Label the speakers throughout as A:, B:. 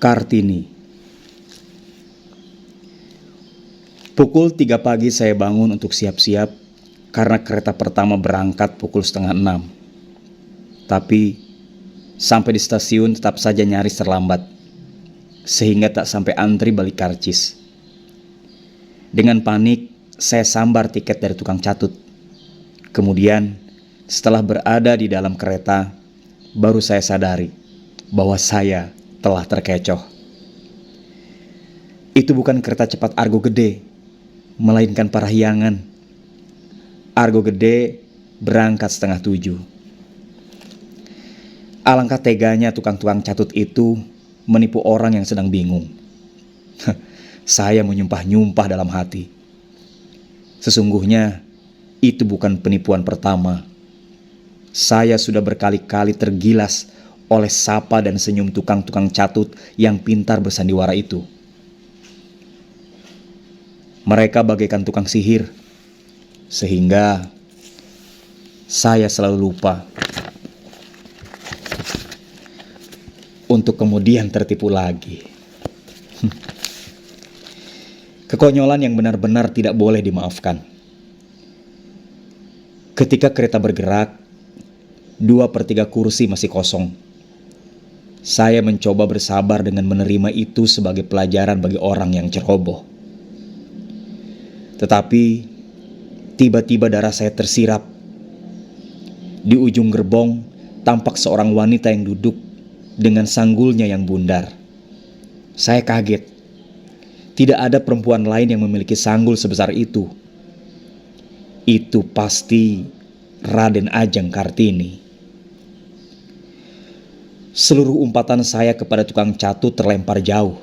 A: Kartini. Pukul 3 pagi saya bangun untuk siap-siap karena kereta pertama berangkat pukul 5:30. Tapi sampai di stasiun tetap saja nyaris terlambat, sehingga tak sampai antri balik karcis. Dengan panik, saya sambar tiket dari tukang catut. Kemudian, setelah berada di dalam kereta, baru saya sadari bahwa saya telah terkecoh. Itu bukan kereta cepat Argo Gede, melainkan Parahyangan. Argo Gede berangkat 6:30. Alangkah teganya tukang-tukang catut itu menipu orang yang sedang bingung. Saya menyumpah-nyumpah dalam hati. Sesungguhnya itu bukan penipuan pertama. Saya sudah berkali-kali tergilas oleh sapa dan senyum tukang-tukang catut yang pintar bersandiwara itu. Mereka bagaikan tukang sihir, sehingga saya selalu lupa untuk kemudian tertipu lagi. Kekonyolan yang benar-benar tidak boleh dimaafkan. Ketika kereta bergerak, 2/3 kursi masih kosong. Saya mencoba bersabar dengan menerima itu sebagai pelajaran bagi orang yang ceroboh. Tetapi tiba-tiba darah saya tersirap. Di ujung gerbong tampak seorang wanita yang duduk dengan sanggulnya yang bundar. Saya kaget. Tidak ada perempuan lain yang memiliki sanggul sebesar itu. Itu pasti Raden Ajeng Kartini. Seluruh umpatan saya kepada tukang catut terlempar jauh.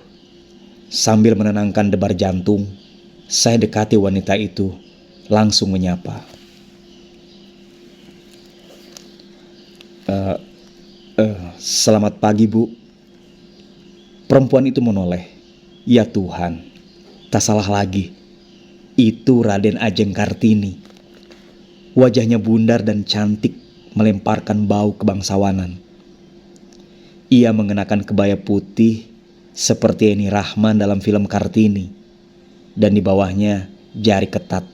A: Sambil menenangkan debar jantung, saya dekati wanita itu, langsung menyapa. Selamat pagi, Bu. Perempuan itu menoleh. Ya Tuhan, tak salah lagi. Itu Raden Ajeng Kartini. Wajahnya bundar dan cantik, melemparkan bau kebangsawanan. Ia mengenakan kebaya putih seperti Eni Rahman dalam film Kartini, dan di bawahnya jari ketat.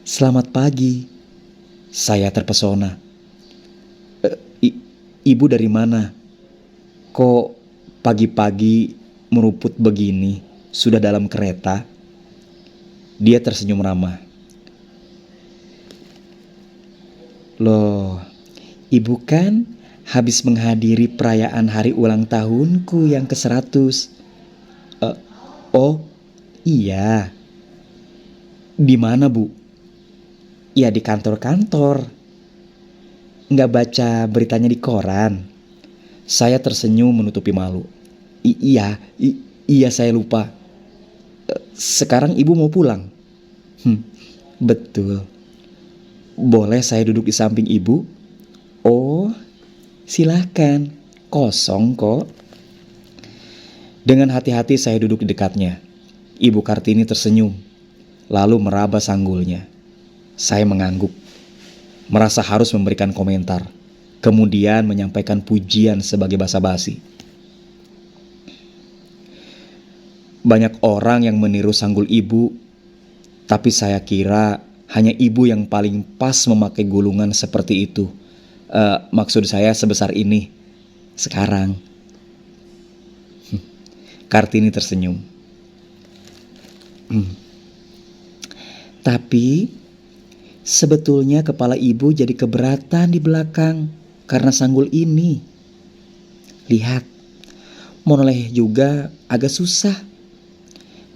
A: Selamat pagi. Saya terpesona. Ibu dari mana? Kok pagi-pagi meruput begini, sudah dalam kereta? Dia tersenyum ramah. Loh, ibu kan habis menghadiri perayaan hari ulang tahunku yang ke-100. Oh, iya. Di mana, Bu? Ya di kantor-kantor. Nggak baca beritanya di koran. Saya tersenyum menutupi malu. Iya saya lupa. Sekarang ibu mau pulang? Betul. Boleh saya duduk di samping ibu? Oh, silahkan. Kosong kok. Dengan hati-hati saya duduk di dekatnya. Ibu Kartini tersenyum, lalu meraba sanggulnya. Saya mengangguk, merasa harus memberikan komentar. Kemudian menyampaikan pujian sebagai basa-basi. Banyak orang yang meniru sanggul ibu, tapi saya kira hanya ibu yang paling pas memakai gulungan seperti itu. Maksud saya sebesar ini, sekarang. Kartini tersenyum. Tapi sebetulnya kepala ibu jadi keberatan di belakang karena sanggul ini. Lihat, menoleh juga agak susah.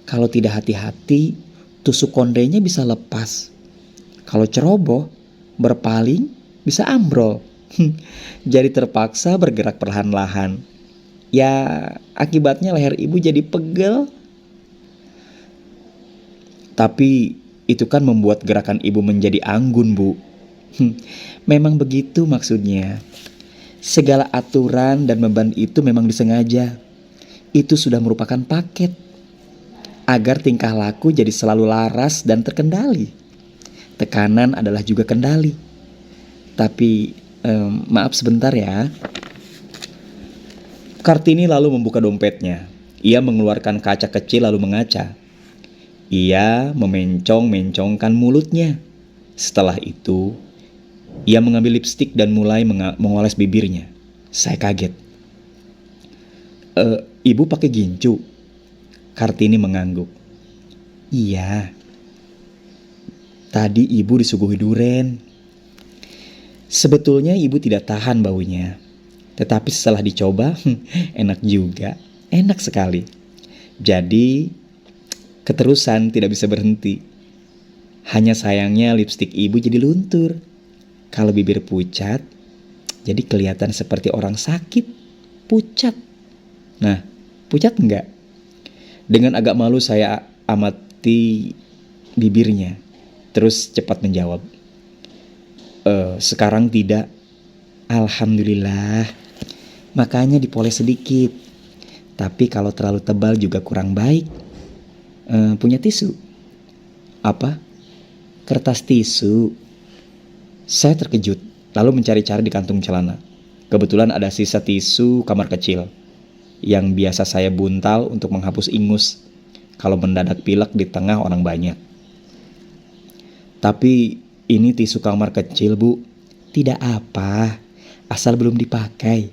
A: Kalau tidak hati-hati, tusuk kondenya bisa lepas. Kalau ceroboh, berpaling bisa ambrol. Jadi terpaksa bergerak perlahan-lahan. Ya, akibatnya leher ibu jadi pegel. Tapi itu kan membuat gerakan ibu menjadi anggun, Bu. Memang begitu maksudnya. Segala aturan dan beban itu memang disengaja. Itu sudah merupakan paket agar tingkah laku jadi selalu laras dan terkendali. Tekanan adalah juga kendali. Tapi maaf sebentar ya. Kartini lalu membuka dompetnya. Ia mengeluarkan kaca kecil lalu mengaca. Ia memencong-mencongkan mulutnya. Setelah itu, ia mengambil lipstik dan mulai mengoles bibirnya. Saya kaget. Ibu pakai gincu?" Kartini mengangguk. "Iya, tadi ibu disuguhi duren. Sebetulnya ibu tidak tahan baunya. Tetapi setelah dicoba, enak juga. Enak sekali. Jadi, keterusan tidak bisa berhenti. Hanya sayangnya lipstik ibu jadi luntur. Kalau bibir pucat, jadi kelihatan seperti orang sakit. Pucat. Nah, pucat enggak?" Dengan agak malu saya amati bibirnya. Terus cepat menjawab. Sekarang tidak. Alhamdulillah. Makanya dipoles sedikit. Tapi kalau terlalu tebal juga kurang baik. Punya tisu?" "Apa?" "Kertas tisu." Saya terkejut, lalu mencari-cari di kantung celana. Kebetulan ada sisa tisu kamar kecil yang biasa saya buntal untuk menghapus ingus kalau mendadak pilek di tengah orang banyak. "Tapi ini tisu kamar kecil, Bu." "Tidak apa, asal belum dipakai."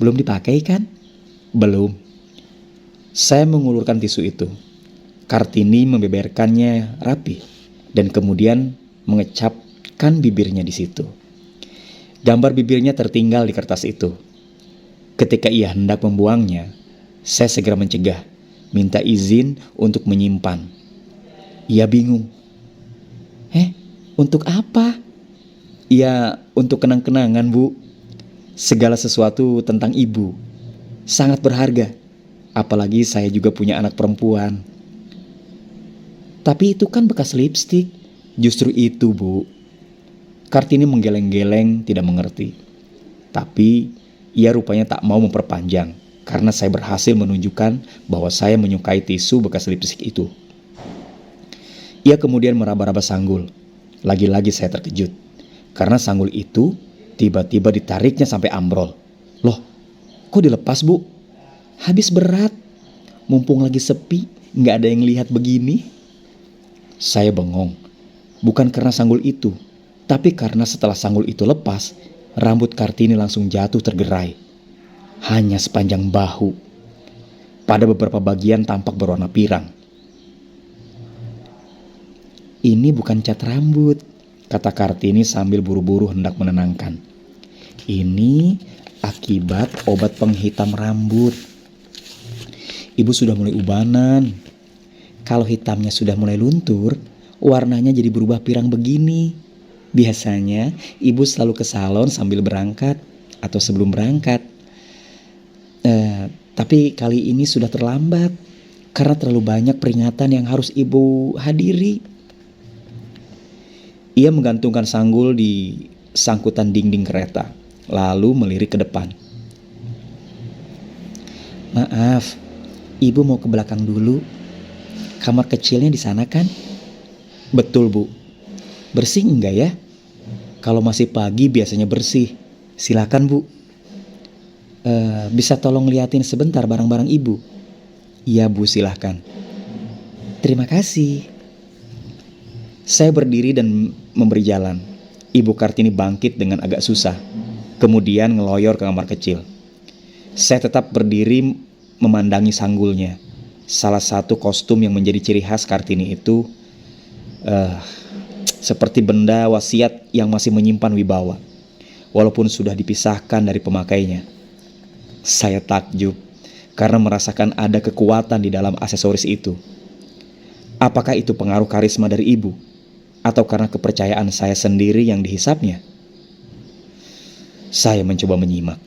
A: "Belum dipakai kan?" "Belum." Saya mengulurkan tisu itu. Kartini membeberkannya rapi dan kemudian mengecapkan bibirnya di situ. Gambar bibirnya tertinggal di kertas itu. Ketika ia hendak membuangnya, saya segera mencegah, minta izin untuk menyimpan. Ia bingung. Untuk apa?" "Ya, untuk kenang-kenangan, Bu. Segala sesuatu tentang ibu sangat berharga. Apalagi saya juga punya anak perempuan." "Tapi itu kan bekas lipstik." "Justru itu, Bu." Kartini menggeleng-geleng tidak mengerti. Tapi ia rupanya tak mau memperpanjang karena saya berhasil menunjukkan bahwa saya menyukai tisu bekas lipstik itu. Ia kemudian meraba-raba sanggul. Lagi-lagi saya terkejut karena sanggul itu tiba-tiba ditariknya sampai ambrol. "Loh, kok dilepas, Bu?" "Habis berat. Mumpung lagi sepi, nggak ada yang lihat begini." Saya bengong. Bukan karena sanggul itu, tapi karena setelah sanggul itu lepas, rambut Kartini langsung jatuh tergerai. Hanya sepanjang bahu. Pada beberapa bagian tampak berwarna pirang. "Ini bukan cat rambut," kata Kartini sambil buru-buru hendak menenangkan. "Ini akibat obat penghitam rambut. Ibu sudah mulai ubanan. Kalau hitamnya sudah mulai luntur, warnanya jadi berubah pirang begini. Biasanya ibu selalu ke salon sambil berangkat atau sebelum berangkat. Tapi kali ini sudah terlambat karena terlalu banyak peringatan yang harus ibu hadiri." Ia menggantungkan sanggul di sangkutan dinding kereta, lalu melirik ke depan. "Maaf, ibu mau ke belakang dulu. Kamar kecilnya di sana kan?" "Betul, Bu." "Bersih enggak ya?" "Kalau masih pagi biasanya bersih. Silakan, Bu." Bisa tolong liatin sebentar barang-barang ibu?" "Iya, Bu, silahkan." "Terima kasih." Saya berdiri dan memberi jalan. Ibu Kartini bangkit dengan agak susah, kemudian ngeloyor ke kamar kecil. Saya tetap berdiri memandangi sanggulnya. Salah satu kostum yang menjadi ciri khas Kartini itu seperti benda wasiat yang masih menyimpan wibawa, walaupun sudah dipisahkan dari pemakainya. Saya takjub karena merasakan ada kekuatan di dalam aksesoris itu. Apakah itu pengaruh karisma dari ibu? Atau karena kepercayaan saya sendiri yang dihisapnya? Saya mencoba menyimak.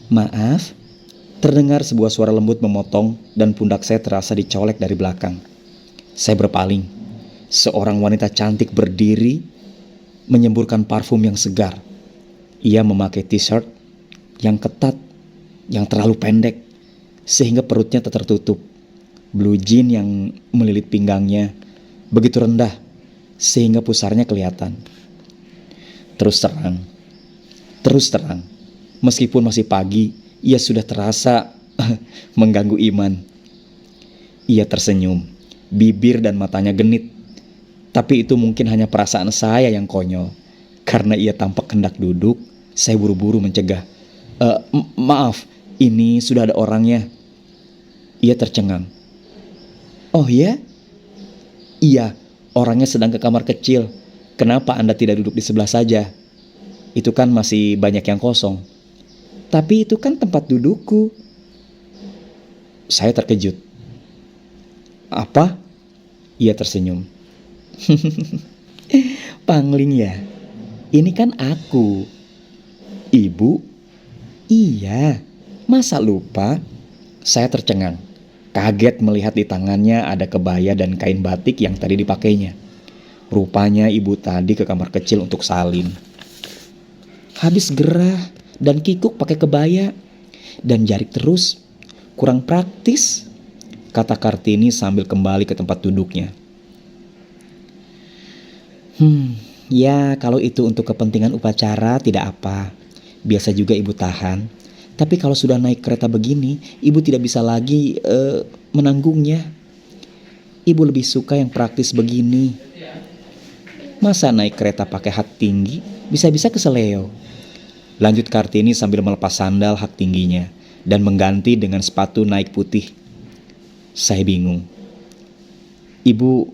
A: "Maaf." Terdengar sebuah suara lembut memotong dan pundak saya terasa dicolek dari belakang. Saya berpaling. Seorang wanita cantik berdiri menyemburkan parfum yang segar. Ia memakai t-shirt yang ketat, yang terlalu pendek, sehingga perutnya tak tertutup. Blue jean yang melilit pinggangnya begitu rendah, sehingga pusarnya kelihatan. Terus terang, meskipun masih pagi, Ia sudah terasa mengganggu iman. Ia tersenyum, bibir dan matanya genit. Tapi itu mungkin hanya perasaan saya yang konyol. Karena ia tampak hendak duduk, saya buru-buru mencegah. Maaf, ini sudah ada orangnya." Ia tercengang. "Oh ya?" "Iya, orangnya sedang ke kamar kecil. Kenapa Anda tidak duduk di sebelah saja? Itu kan masih banyak yang kosong." "Tapi itu kan tempat dudukku." Saya terkejut. "Apa?" Ia tersenyum. "Pangling ya? Ini kan aku." "Ibu?" "Iya, masa lupa?" Saya tercengang, kaget melihat di tangannya ada kebaya dan kain batik yang tadi dipakainya. Rupanya ibu tadi ke kamar kecil untuk salin. "Habis gerah dan kikuk pakai kebaya dan jarik terus. Kurang praktis," kata Kartini sambil kembali ke tempat duduknya. Ya kalau itu untuk kepentingan upacara tidak apa. Biasa juga ibu tahan. Tapi kalau sudah naik kereta begini, ibu tidak bisa lagi menanggungnya. Ibu lebih suka yang praktis begini. Masa naik kereta pakai hak tinggi, bisa-bisa keseleo." Lanjut Kartini sambil melepas sandal hak tingginya dan mengganti dengan sepatu naik putih. Saya bingung. "Ibu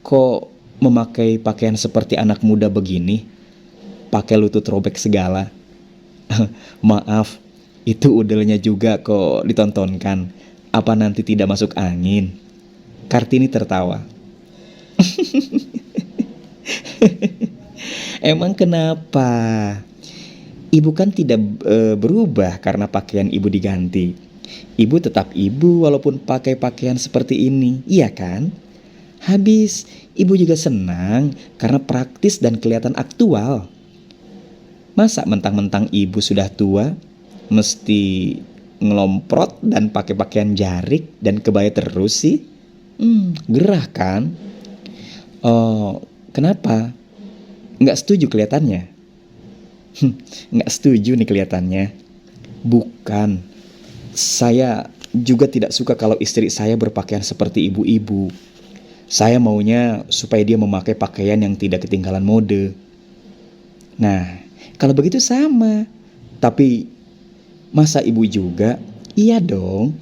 A: kok memakai pakaian seperti anak muda begini? Pakai lutut robek segala." "Maaf, itu udelnya juga kok ditontonkan. Apa nanti tidak masuk angin?" Kartini tertawa. "Emang kenapa? Ibu kan tidak berubah karena pakaian ibu diganti. Ibu tetap ibu walaupun pakai pakaian seperti ini, iya kan? Habis ibu juga senang karena praktis dan kelihatan aktual. Masa mentang-mentang ibu sudah tua, mesti ngelomprot dan pakai pakaian jarik dan kebaya terus sih? Gerah kan?" "Oh, kenapa? Nggak setuju kelihatannya?" "Nggak setuju nih kelihatannya." "Bukan. Saya juga tidak suka kalau istri saya berpakaian seperti ibu-ibu. Saya maunya supaya dia memakai pakaian yang tidak ketinggalan mode." "Nah, kalau begitu sama. Tapi masa ibu juga?" "Iya dong.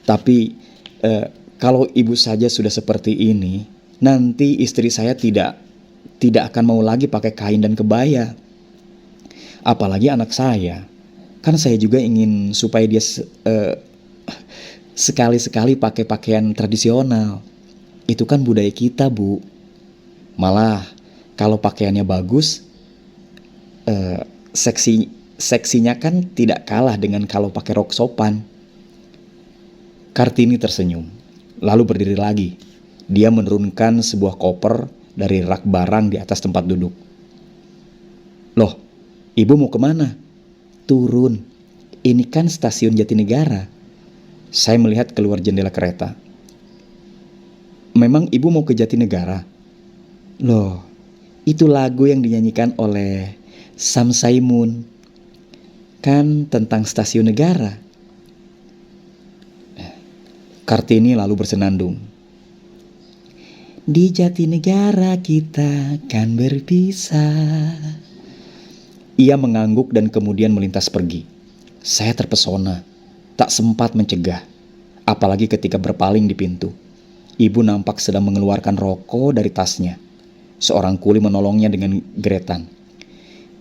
A: Tapi kalau ibu saja sudah seperti ini, nanti istri saya tidak akan mau lagi pakai kain dan kebaya. Apalagi anak saya. Kan saya juga ingin supaya dia sekali-sekali pakai pakaian tradisional. Itu kan budaya kita, Bu. Malah kalau pakaiannya bagus, seksinya kan tidak kalah dengan kalau pakai rok sopan." Kartini tersenyum, lalu berdiri lagi. Dia menurunkan sebuah koper dari rak barang di atas tempat duduk. "Loh, ibu mau kemana?" "Turun. Ini kan stasiun Jatinegara." Saya melihat keluar jendela kereta. "Memang ibu mau ke Jatinegara?" "Loh, itu lagu yang dinyanyikan oleh Sam Saimun. Kan tentang stasiun negara." Kartini lalu bersenandung. "Di Jatinegara kita kan berpisah." Ia mengangguk dan kemudian melintas pergi. Saya terpesona, tak sempat mencegah, apalagi ketika berpaling di pintu. Ibu nampak sedang mengeluarkan rokok dari tasnya. Seorang kuli menolongnya dengan geretan.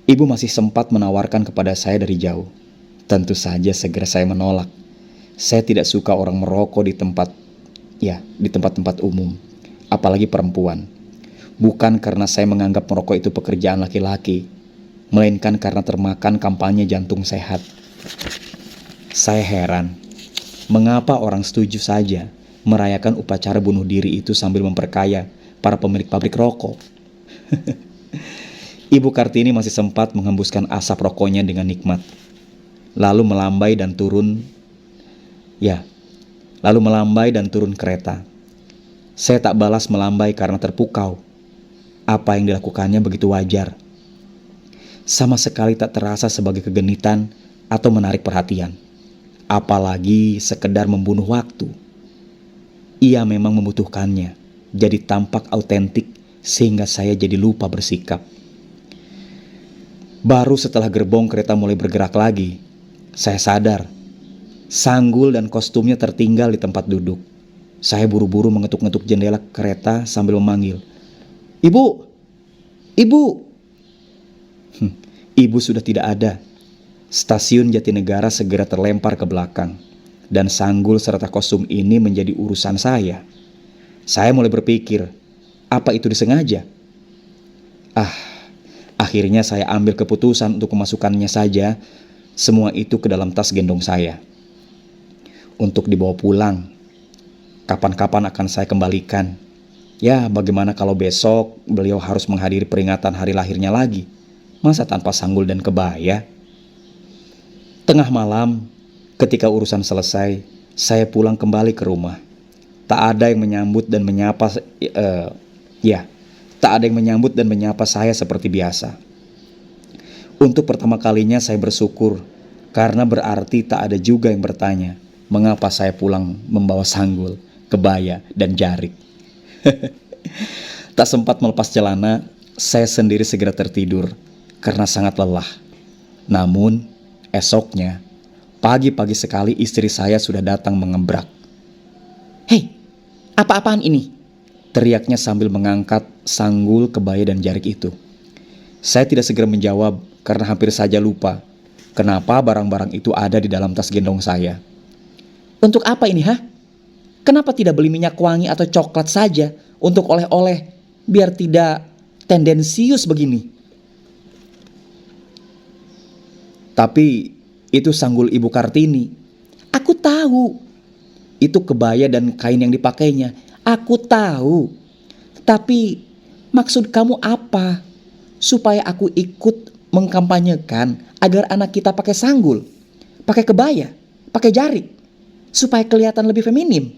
A: Ibu masih sempat menawarkan kepada saya dari jauh. Tentu saja segera saya menolak. Saya tidak suka orang merokok di tempat-tempat umum, apalagi perempuan. Bukan karena saya menganggap merokok itu pekerjaan laki-laki, melainkan karena termakan kampanye jantung sehat. Saya heran, mengapa orang setuju saja merayakan upacara bunuh diri itu sambil memperkaya para pemilik pabrik rokok. Ibu Kartini masih sempat menghembuskan asap rokoknya dengan nikmat, lalu melambai dan turun kereta. Saya tak balas melambai karena terpukau. Apa yang dilakukannya begitu wajar. Sama sekali tak terasa sebagai kegenitan atau menarik perhatian, apalagi sekedar membunuh waktu. Ia memang membutuhkannya, jadi tampak autentik sehingga saya jadi lupa bersikap. Baru setelah gerbong kereta mulai bergerak lagi, saya sadar sanggul dan kostumnya tertinggal di tempat duduk. Saya buru-buru mengetuk-ngetuk jendela kereta sambil memanggil, "Ibu! Ibu!" Ibu sudah tidak ada. Stasiun Jatinegara segera terlempar ke belakang, dan sanggul serta kostum ini menjadi urusan saya. Saya mulai berpikir, apa itu disengaja? Akhirnya saya ambil keputusan untuk memasukkannya saja semua itu ke dalam tas gendong saya, untuk dibawa pulang. Kapan-kapan akan saya kembalikan. Ya, bagaimana kalau besok beliau harus menghadiri peringatan hari lahirnya lagi? Masa tanpa sanggul dan kebaya? Tengah malam, ketika urusan selesai, saya pulang kembali ke rumah. Tak ada yang menyambut dan menyapa saya seperti biasa. Untuk pertama kalinya saya bersyukur, karena berarti tak ada juga yang bertanya mengapa saya pulang membawa sanggul, kebaya, dan jarik. Tak sempat melepas celana, saya sendiri segera tertidur karena sangat lelah. Namun esoknya, pagi-pagi sekali istri saya sudah datang mengebrak. "Hei, apa-apaan ini?" teriaknya sambil mengangkat sanggul, kebaya, dan jarik itu. Saya tidak segera menjawab karena hampir saja lupa kenapa barang-barang itu ada di dalam tas gendong saya. "Untuk apa ini, hah? Kenapa tidak beli minyak wangi atau coklat saja untuk oleh-oleh, biar tidak tendensius begini?" "Tapi itu sanggul Ibu Kartini." "Aku tahu. Itu kebaya dan kain yang dipakainya. Aku tahu. Tapi maksud kamu apa? Supaya aku ikut mengkampanyekan agar anak kita pakai sanggul, pakai kebaya, pakai jarik, supaya kelihatan lebih feminim?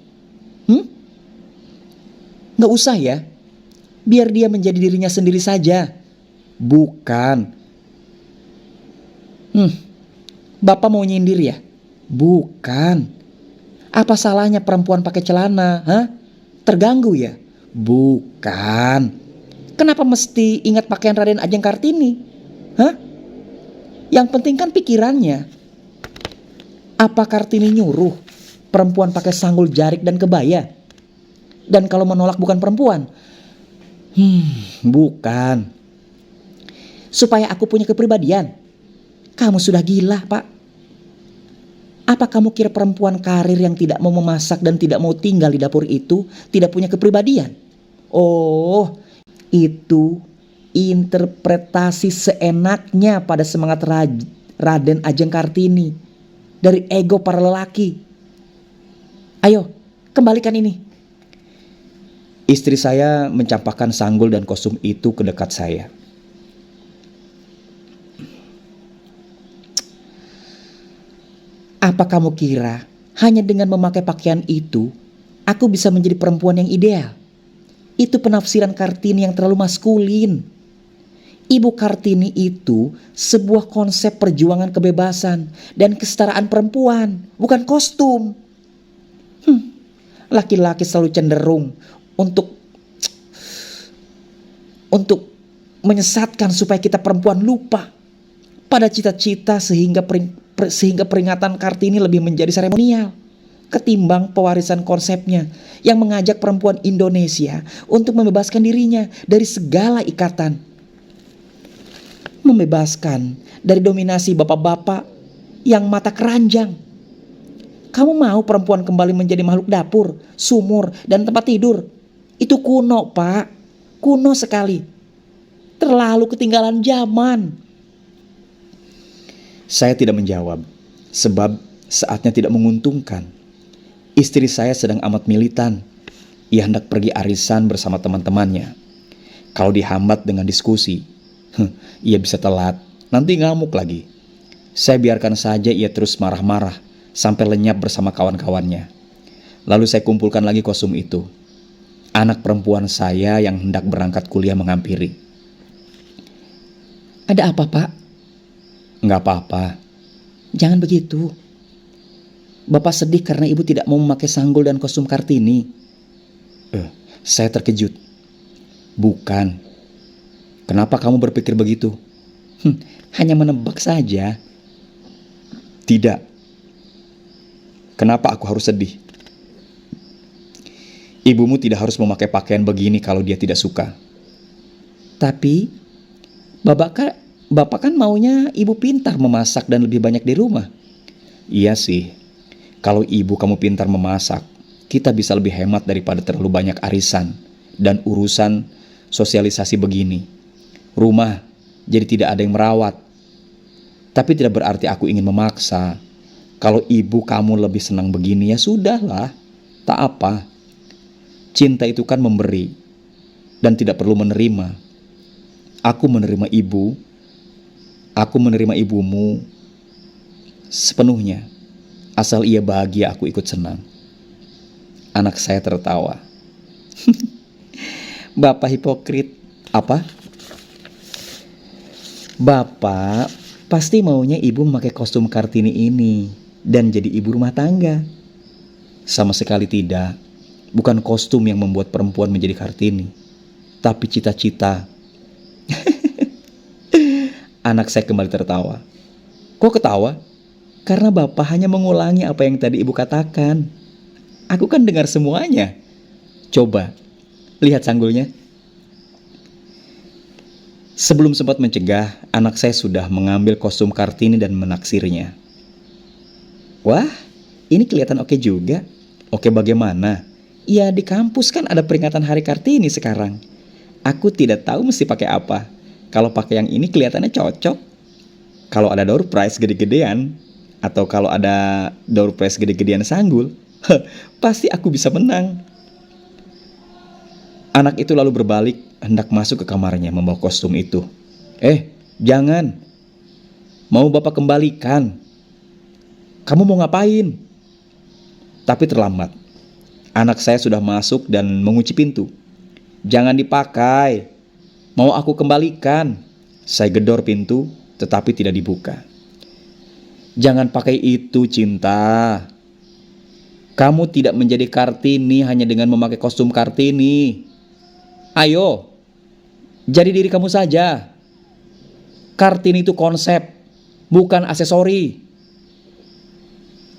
A: Nggak usah ya. Biar dia menjadi dirinya sendiri saja." "Bukan." Bapak mau nyindir ya?" "Bukan." "Apa salahnya perempuan pakai celana? Terganggu ya?" "Bukan." "Kenapa mesti ingat pakaian Raden Ajeng Kartini? Yang penting kan pikirannya. Apa Kartini nyuruh perempuan pakai sanggul, jarik, dan kebaya? Dan kalau menolak bukan perempuan?" "Bukan." "Supaya aku punya kepribadian." Kamu sudah gila, Pak. Apa kamu kira perempuan karir yang tidak mau memasak dan tidak mau tinggal di dapur itu tidak punya kepribadian? Oh, itu interpretasi seenaknya pada semangat Raden Ajeng Kartini dari ego para lelaki. Ayo, kembalikan ini. Istri saya mencampakkan sanggul dan kostum itu ke dekat saya. Apa kamu kira hanya dengan memakai pakaian itu aku bisa menjadi perempuan yang ideal? Itu penafsiran Kartini yang terlalu maskulin. Ibu Kartini itu sebuah konsep perjuangan kebebasan dan kesetaraan perempuan, bukan kostum. Laki-laki selalu cenderung untuk menyesatkan supaya kita perempuan lupa pada cita-cita sehingga peringatan Kartini lebih menjadi seremonial ketimbang pewarisan konsepnya yang mengajak perempuan Indonesia untuk membebaskan dirinya dari segala ikatan. Membebaskan dari dominasi bapak-bapak yang mata keranjang. Kamu mau perempuan kembali menjadi makhluk dapur, sumur, dan tempat tidur? Itu kuno, Pak. Kuno sekali. Terlalu ketinggalan zaman. Saya tidak menjawab, sebab saatnya tidak menguntungkan. Istri saya sedang amat militan. Ia hendak pergi arisan bersama teman-temannya. Kalau dihambat dengan diskusi, ia bisa telat, nanti ngamuk lagi. Saya biarkan saja ia terus marah-marah sampai lenyap bersama kawan-kawannya. Lalu saya kumpulkan lagi kostum itu. Anak perempuan saya yang hendak berangkat kuliah menghampiri. "Ada apa, Pak?" "Nggak apa-apa. Jangan begitu. Bapak sedih karena ibu tidak mau memakai sanggul dan kostum Kartini. Saya terkejut. Bukan. Kenapa kamu berpikir begitu? Hanya menebak saja. Tidak. Kenapa aku harus sedih? Ibumu tidak harus memakai pakaian begini kalau dia tidak suka. Tapi, Bapak kan maunya ibu pintar memasak dan lebih banyak di rumah. Iya sih. Kalau ibu kamu pintar memasak, kita bisa lebih hemat daripada terlalu banyak arisan dan urusan sosialisasi begini. Rumah jadi tidak ada yang merawat. Tapi tidak berarti aku ingin memaksa. Kalau ibu kamu lebih senang begini, ya sudahlah. Tak apa. Cinta itu kan memberi dan tidak perlu menerima. Aku menerima ibu. Aku menerima ibumu sepenuhnya. Asal ia bahagia, aku ikut senang. Anak saya tertawa. Bapak hipokrit. Apa? Bapak pasti maunya ibu memakai kostum Kartini ini dan jadi ibu rumah tangga. Sama sekali tidak. Bukan kostum yang membuat perempuan menjadi Kartini, tapi cita-cita. Anak saya kembali tertawa. Kok ketawa? Karena Bapak hanya mengulangi apa yang tadi ibu katakan. Aku kan dengar semuanya. Coba, lihat sanggulnya. Sebelum sempat mencegah, anak saya sudah mengambil kostum Kartini dan menaksirnya. Wah, ini kelihatan oke juga. Oke bagaimana? Ya di kampus kan ada peringatan Hari Kartini sekarang. Aku tidak tahu mesti pakai apa. Kalau pakai yang ini kelihatannya cocok. Kalau ada door prize gede-gedean, atau kalau ada door prize gede-gedean sanggul, pasti aku bisa menang. Anak itu lalu berbalik hendak masuk ke kamarnya membawa kostum itu. Jangan. Mau Bapak kembalikan. Kamu mau ngapain? Tapi terlambat. Anak saya sudah masuk dan mengunci pintu. Jangan dipakai. Mau aku kembalikan. Saya gedor pintu, tetapi tidak dibuka. Jangan pakai itu, Cinta. Kamu tidak menjadi Kartini hanya dengan memakai kostum Kartini. Ayo, jadi diri kamu saja. Kartini itu konsep, bukan aksesori.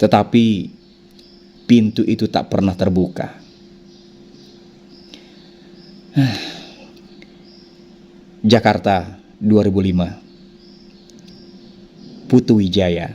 A: Tetapi pintu itu tak pernah terbuka. Jakarta, 2005. Putu Wijaya.